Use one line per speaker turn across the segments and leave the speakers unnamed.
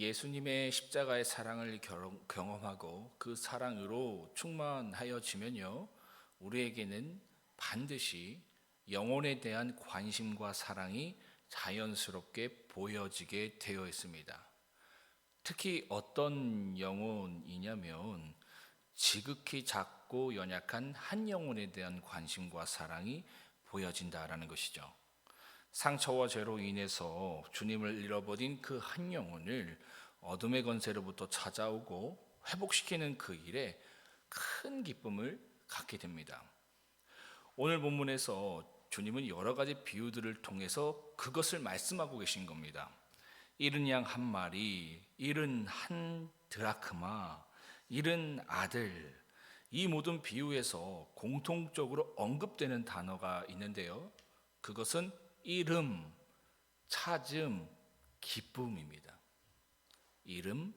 예수님의 십자가의 사랑을 경험하고 그 사랑으로 충만하여지면요, 우리에게는 반드시 영혼에 대한 관심과 사랑이 자연스럽게 보여지게 되어 있습니다. 특히 어떤 영혼이냐면 지극히 작고 연약한 한 영혼에 대한 관심과 사랑이 보여진다라는 것이죠. 상처와 죄로 인해서 주님을 잃어버린 그 한 영혼을 어둠의 권세로부터 찾아오고 회복시키는 그 일에 큰 기쁨을 갖게 됩니다. 오늘 본문에서 주님은 여러 가지 비유들을 통해서 그것을 말씀하고 계신 겁니다. 잃은 양 한 마리, 잃은 한 드라크마, 잃은 아들, 이 모든 비유에서 공통적으로 언급되는 단어가 있는데요, 그것은 이름, 찾음, 기쁨입니다. 이름,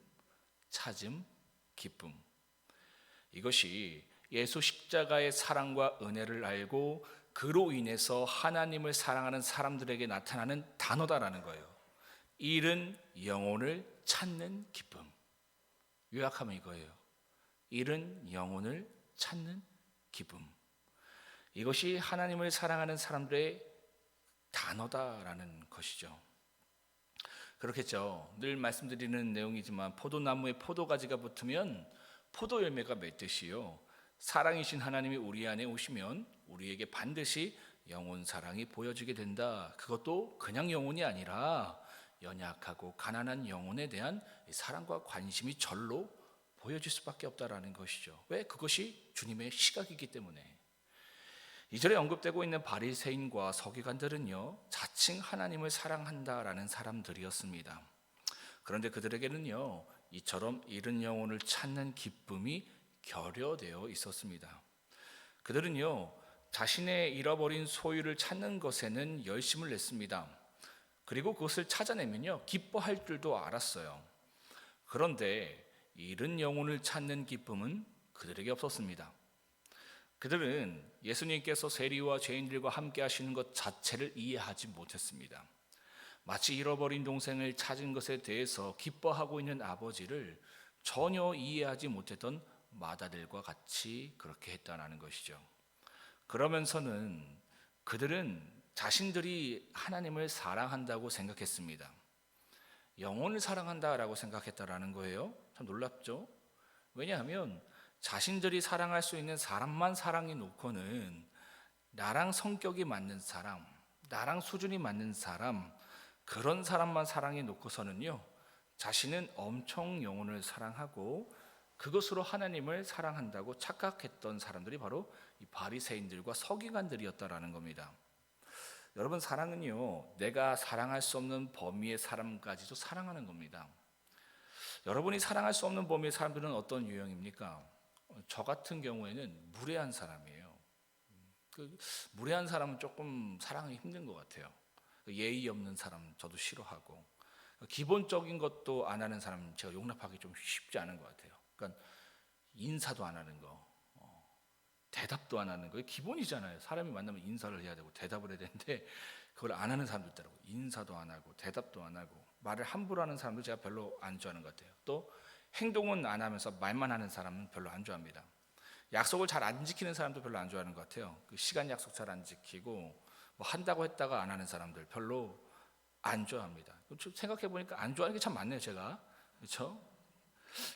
찾음, 기쁨. 이것이 예수 십자가의 사랑과 은혜를 알고 그로 인해서 하나님을 사랑하는 사람들에게 나타나는 단어다라는 거예요. 잃은 영혼을 찾는 기쁨. 요약하면 이거예요. 잃은 영혼을 찾는 기쁨. 이것이 하나님을 사랑하는 사람들의 단어다라는 것이죠. 그렇겠죠. 늘 말씀드리는 내용이지만 포도나무에 포도가지가 붙으면 포도 열매가 맺듯이요, 사랑이신 하나님이 우리 안에 오시면 우리에게 반드시 영혼 사랑이 보여지게 된다. 그것도 그냥 영혼이 아니라 연약하고 가난한 영혼에 대한 사랑과 관심이 절로 보여질 수밖에 없다라는 것이죠. 왜? 그것이 주님의 시각이기 때문에. 이절에 언급되고 있는 바리새인과 서기관들은요, 자칭 하나님을 사랑한다라는 사람들이었습니다. 그런데 그들에게는요, 이처럼 잃은 영혼을 찾는 기쁨이 결여되어 있었습니다. 그들은요, 자신의 잃어버린 소유를 찾는 것에는 열심을 냈습니다. 그리고 그것을 찾아내면요, 기뻐할 줄도 알았어요. 그런데 잃은 영혼을 찾는 기쁨은 그들에게 없었습니다. 그들은 예수님께서 세리와 죄인들과 함께 하시는 것 자체를 이해하지 못했습니다. 마치 잃어버린 동생을 찾은 것에 대해서 기뻐하고 있는 아버지를 전혀 이해하지 못했던 마다들과 같이 그렇게 했다는 것이죠. 그러면서는 그들은 자신들이 하나님을 사랑한다고 생각했습니다. 영혼을 사랑한다라고 생각했다라는 거예요. 참 놀랍죠? 왜냐하면 자신들이 사랑할 수 있는 사람만 사랑해 놓고는 나랑 성격이 맞는 사람, 나랑 수준이 맞는 사람, 그런 사람만 사랑해 놓고서는요, 자신은 엄청 영혼을 사랑하고 그것으로 하나님을 사랑한다고 착각했던 사람들이 바로 이 바리새인들과 서기관들이었다라는 겁니다. 여러분, 사랑은요, 내가 사랑할 수 없는 범위의 사람까지도 사랑하는 겁니다. 여러분이 사랑할 수 없는 범위의 사람들은 어떤 유형입니까? 저 같은 경우에는 무례한 사람이에요. 무례한 사람은 조금 사랑하기 힘든 것 같아요. 예의 없는 사람 저도 싫어하고, 기본적인 것도 안 하는 사람 제가 용납하기 좀 쉽지 않은 것 같아요. 그러니까 인사도 안 하는 거, 대답도 안 하는 거, 기본이잖아요. 사람이 만나면 인사를 해야 되고 대답을 해야 되는데 그걸 안 하는 사람도 있더라고요. 인사도 안 하고 대답도 안 하고 말을 함부로 하는 사람도 제가 별로 안 좋아하는 것 같아요. 또 행동은 안 하면서 말만 하는 사람은 별로 안 좋아합니다. 약속을 잘 안 지키는 사람도 별로 안 좋아하는 것 같아요. 그 시간 약속 잘 안 지키고 뭐 한다고 했다가 안 하는 사람들 별로 안 좋아합니다. 생각해 보니까 안 좋아하는 게 참 많네요, 제가. 그렇죠?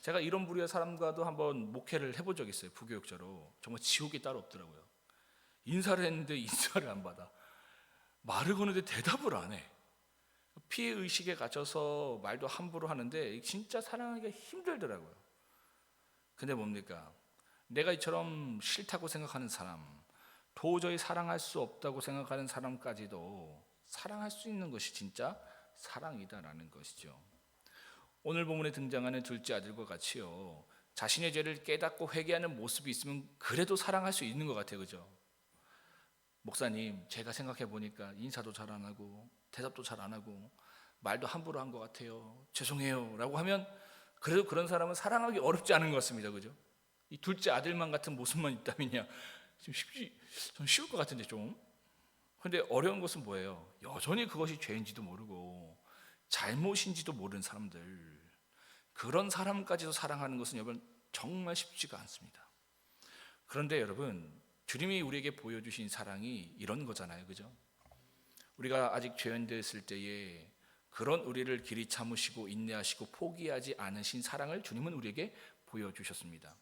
제가 이런 부류의 사람과도 한번 목회를 해본 적이 있어요. 부교육자로. 정말 지옥이 따로 없더라고요. 인사를 했는데 인사를 안 받아. 말을 거는데 대답을 안 해. 피해 의식에 갇혀서 말도 함부로 하는데 진짜 사랑하기가 힘들더라고요. 근데 뭡니까? 내가 이처럼 싫다고 생각하는 사람, 도저히 사랑할 수 없다고 생각하는 사람까지도 사랑할 수 있는 것이 진짜 사랑이다라는 것이죠. 오늘 본문에 등장하는 둘째 아들과 같이요, 자신의 죄를 깨닫고 회개하는 모습이 있으면 그래도 사랑할 수 있는 것 같아요. 그죠? 목사님, 제가 생각해 보니까 인사도 잘 안 하고 대답도 잘 안 하고 말도 함부로 한 것 같아요. 죄송해요 라고 하면 그래도 그런 사람은 사랑하기 어렵지 않은 것 같습니다. 그죠? 이 둘째 아들만 같은 모습만 있다면야 좀 쉬울 것 같은데 좀. 그런데 어려운 것은 뭐예요? 여전히 그것이 죄인지도 모르고 잘못인지도 모르는 사람들. 그런 사람까지도 사랑하는 것은 여러분 정말 쉽지가 않습니다. 그런데 여러분, 주님이 우리에게 보여주신 사랑이 이런 거잖아요, 그죠? 우리가 아직 죄인되었을 때에 그런 우리를 길이 참으시고 인내하시고 포기하지 않으신 사랑을 주님은 우리에게 보여주셨습니다.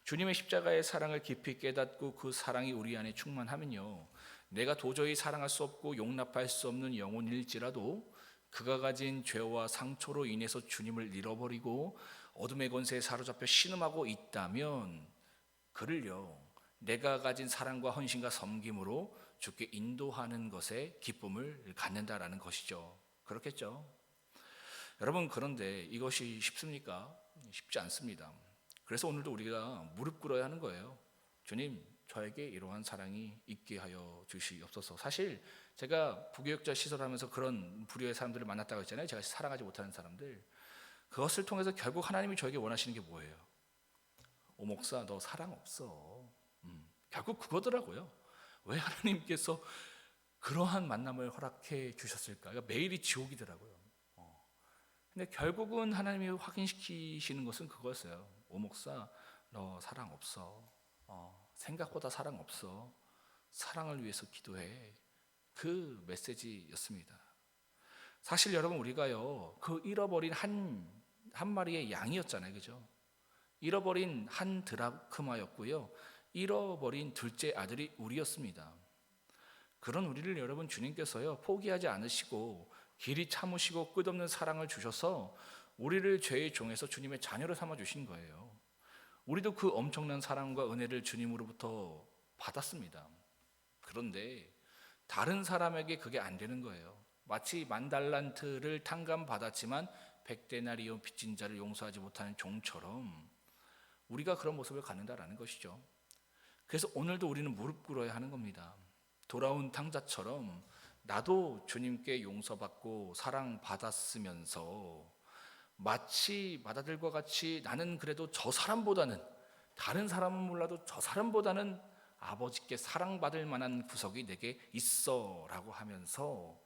주님의 십자가의 사랑을 깊이 깨닫고 그 사랑이 우리 안에 충만하면요, 내가 도저히 사랑할 수 없고 용납할 수 없는 영혼일지라도 그가 가진 죄와 상처로 인해서 주님을 잃어버리고 어둠의 권세에 사로잡혀 신음하고 있다면 그를요, 내가 가진 사랑과 헌신과 섬김으로 주께 인도하는 것에 기쁨을 갖는다라는 것이죠. 그렇겠죠? 여러분, 그런데 이것이 쉽습니까? 쉽지 않습니다. 그래서 오늘도 우리가 무릎 꿇어야 하는 거예요. 주님, 저에게 이러한 사랑이 있게 하여 주시옵소서. 사실 제가 부교육자 시설하면서 그런 부류의 사람들을 만났다고 했잖아요. 제가 사랑하지 못하는 사람들. 그것을 통해서 결국 하나님이 저에게 원하시는 게 뭐예요? 오 목사, 너 사랑 없어. 결국 그거더라고요. 왜 하나님께서 그러한 만남을 허락해 주셨을까? 그러니까 매일이 지옥이더라고요. 근데 결국은 하나님이 확인시키시는 것은 그거였어요. 오 목사, 너 사랑 없어. 생각보다 사랑 없어. 사랑을 위해서 기도해. 그 메시지였습니다. 사실 여러분, 우리가요, 그 잃어버린 한 마리의 양이었잖아요, 그죠? 잃어버린 한 드라크마였고요, 잃어버린 둘째 아들이 우리였습니다. 그런 우리를 여러분, 주님께서요 포기하지 않으시고 길이 참으시고 끝없는 사랑을 주셔서 우리를 죄의 종에서 주님의 자녀로 삼아 주신 거예요. 우리도 그 엄청난 사랑과 은혜를 주님으로부터 받았습니다. 그런데 다른 사람에게 그게 안 되는 거예요. 마치 10,000달란트를 탕감받았지만 100데나리온 빚진 자를 용서하지 못하는 종처럼 우리가 그런 모습을 갖는다라는 것이죠. 그래서 오늘도 우리는 무릎 꿇어야 하는 겁니다. 돌아온 탕자처럼 나도 주님께 용서받고 사랑받았으면서 마치 마다들과 같이 나는 그래도 저 사람보다는, 다른 사람은 몰라도 저 사람보다는 아버지께 사랑받을 만한 구석이 내게 있어 라고 하면서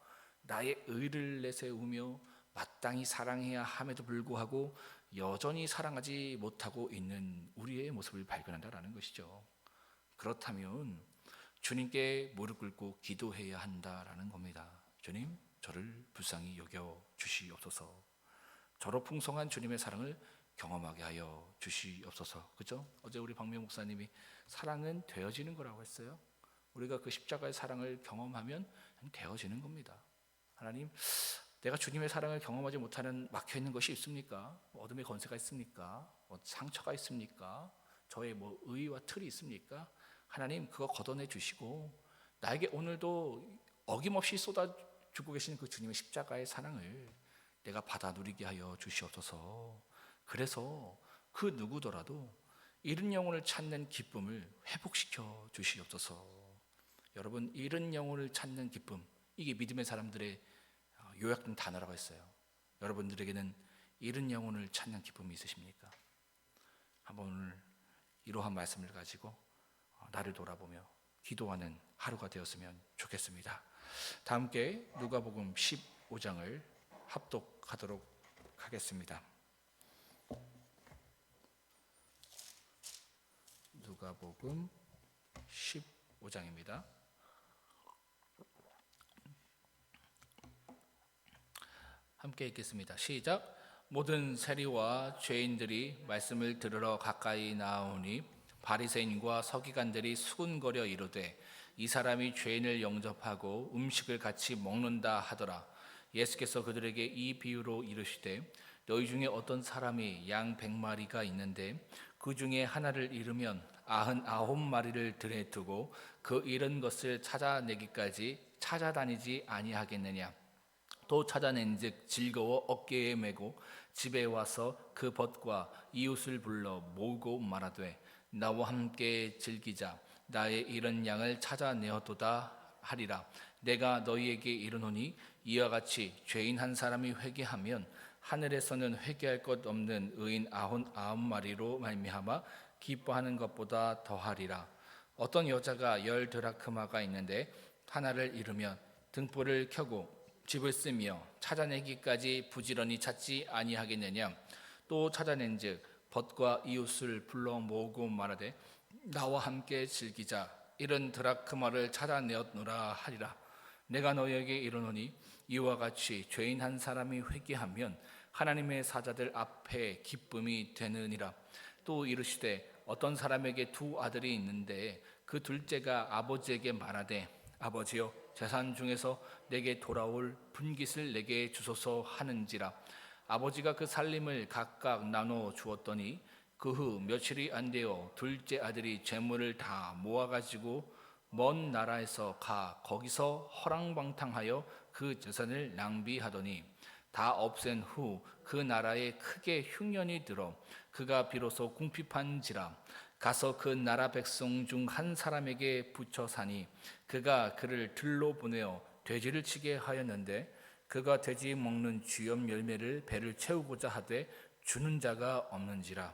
나의 의를 내세우며 마땅히 사랑해야 함에도 불구하고 여전히 사랑하지 못하고 있는 우리의 모습을 발견한다라는 것이죠. 그렇다면 주님께 무릎 꿇고 기도해야 한다라는 겁니다. 주님, 저를 불쌍히 여겨 주시옵소서. 저로 풍성한 주님의 사랑을 경험하게 하여 주시옵소서. 그죠? 어제 우리 박명 목사님이 사랑은 되어지는 거라고 했어요. 우리가 그 십자가의 사랑을 경험하면 되어지는 겁니다. 하나님, 내가 주님의 사랑을 경험하지 못하는 막혀있는 것이 있습니까? 어둠의 권세가 있습니까? 상처가 있습니까? 저의 의와 틀이 있습니까? 하나님, 그거 걷어내 주시고 나에게 오늘도 어김없이 쏟아주고 계시는 그 주님의 십자가의 사랑을 내가 받아 누리게 하여 주시옵소서. 그래서 그 누구더라도 잃은 영혼을 찾는 기쁨을 회복시켜 주시옵소서. 여러분, 잃은 영혼을 찾는 기쁨, 이게 믿음의 사람들의 요약된 단어라고 했어요. 여러분들에게는 잃은 영혼을 찾는 기쁨이 있으십니까? 한번 오늘 이러한 말씀을 가지고 나를 돌아보며 기도하는 하루가 되었으면 좋겠습니다. 다 함께 누가복음 15장을 합독하도록 하겠습니다. 누가복음 15장입니다. 함께 읽겠습니다. 시작. 모든 세리와 죄인들이 말씀을 들으러 가까이 나오니 바리새인과 서기관들이 수군거려 이르되 이 사람이 죄인을 영접하고 음식을 같이 먹는다 하더라. 예수께서 그들에게 이 비유로 이르시되 너희 중에 어떤 사람이 양 100마리가 있는데 그 중에 하나를 잃으면 99마리를 들에 두고 그 잃은 것을 찾아내기까지 찾아다니지 아니하겠느냐. 또 찾아낸즉 즐거워 어깨에 메고 집에 와서 그 벗과 이웃을 불러 모으고 말하되 나와 함께 즐기자. 나의 잃은 양을 찾아내었도다 하리라. 내가 너희에게 이르노니 이와 같이 죄인 한 사람이 회개하면 하늘에서는 회개할 것 없는 의인 99마리로 말미암아 기뻐하는 것보다 더하리라. 어떤 여자가 10드라크마가 있는데 하나를 잃으면 등불을 켜고 집을 쓰며 찾아내기까지 부지런히 찾지 아니하겠느냐. 또 찾아낸즉 벗과 이웃을 불러 모으고 말하되 나와 함께 즐기자 이런 드라크마를 찾아내었노라 하리라. 내가 너희에게 이르노니 이와 같이 죄인 한 사람이 회개하면 하나님의 사자들 앞에 기쁨이 되느니라. 또 이르시되 어떤 사람에게 두 아들이 있는데 그 둘째가 아버지에게 말하되 아버지여 재산 중에서 내게 돌아올 분깃을 내게 주소서 하는지라. 아버지가 그 살림을 각각 나눠 주었더니 그 후 며칠이 안 되어 둘째 아들이 재물을 다 모아가지고 먼 나라에서 가 거기서 허랑방탕하여 그 재산을 낭비하더니 다 없앤 후 그 나라에 크게 흉년이 들어 그가 비로소 궁핍한지라. 가서 그 나라 백성 중 한 사람에게 붙여 사니 그가 그를 들로 보내어 돼지를 치게 하였는데 그가 돼지 먹는 쥐염 열매를 배를 채우고자 하되 주는 자가 없는지라.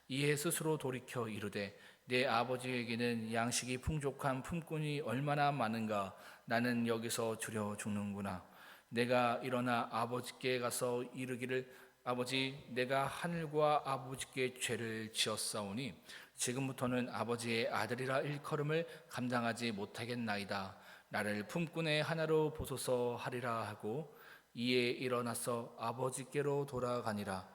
이에 스스로 돌이켜 이르되 내 아버지에게는 양식이 풍족한 품꾼이 얼마나 많은가. 나는 여기서 주려 죽는구나. 내가 일어나 아버지께 가서 이르기를 아버지 내가 하늘과 아버지께 죄를 지었사오니 지금부터는 아버지의 아들이라 일컬음을 감당하지 못하겠나이다. 나를 품꾼의 하나로 보소서 하리라 하고 이에 일어나서 아버지께로 돌아가니라.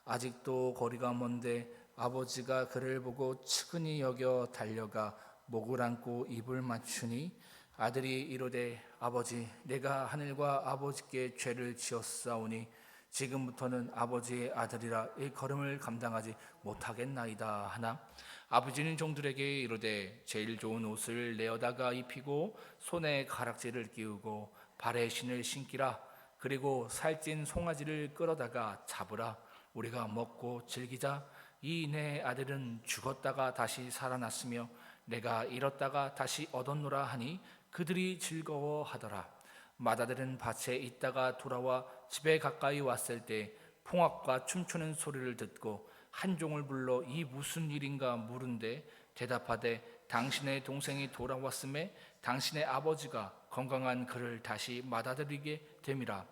아직도 거리가 먼데 아버지가 그를 보고 측은히 여겨 달려가 목을 안고 입을 맞추니 아들이 이르되 아버지 내가 하늘과 아버지께 죄를 지었사오니 지금부터는 아버지의 아들이라 일컬음을 감당하지 못하겠나이다 하나 아버지는 종들에게 이르되 제일 좋은 옷을 내어다가 입히고 손에 가락지를 끼우고 발에 신을 신기라. 그리고 살찐 송아지를 끌어다가 잡으라. 우리가 먹고 즐기자. 이 내 아들은 죽었다가 다시 살아났으며 내가 잃었다가 다시 얻었노라 하니 그들이 즐거워하더라. 맏아들은 밭에 있다가 돌아와 집에 가까이 왔을 때 풍악과 춤추는 소리를 듣고 한 종을 불러 이 무슨 일인가 물은데 대답하되 당신의 동생이 돌아왔음에 당신의 아버지가 건강한 그를 다시 맏아들이게 됨이라.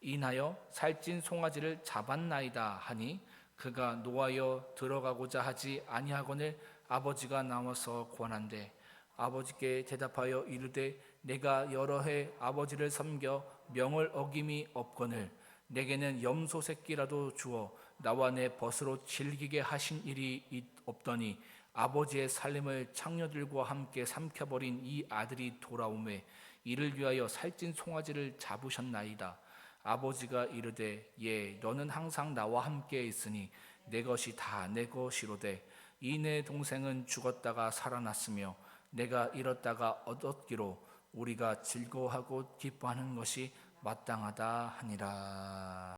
인하여 살찐 송아지를 잡았나이다 하니 그가 노하여 들어가고자 하지 아니하거늘 아버지가 나와서 권한대 아버지께 대답하여 이르되 내가 여러 해 아버지를 섬겨 명을 어김이 없거늘 내게는 염소 새끼라도 주어 나와 내 벗으로 즐기게 하신 일이 없더니 아버지의 살림을 창녀들과 함께 삼켜버린 이 아들이 돌아오매 이를 위하여 살찐 송아지를 잡으셨나이다. 아버지가 이르되 예 너는 항상 나와 함께 있으니 내 것이 다 내 것이로되 이 내 동생은 죽었다가 살아났으며 내가 잃었다가 얻었기로 우리가 즐거워하고 기뻐하는 것이 마땅하다 하니라.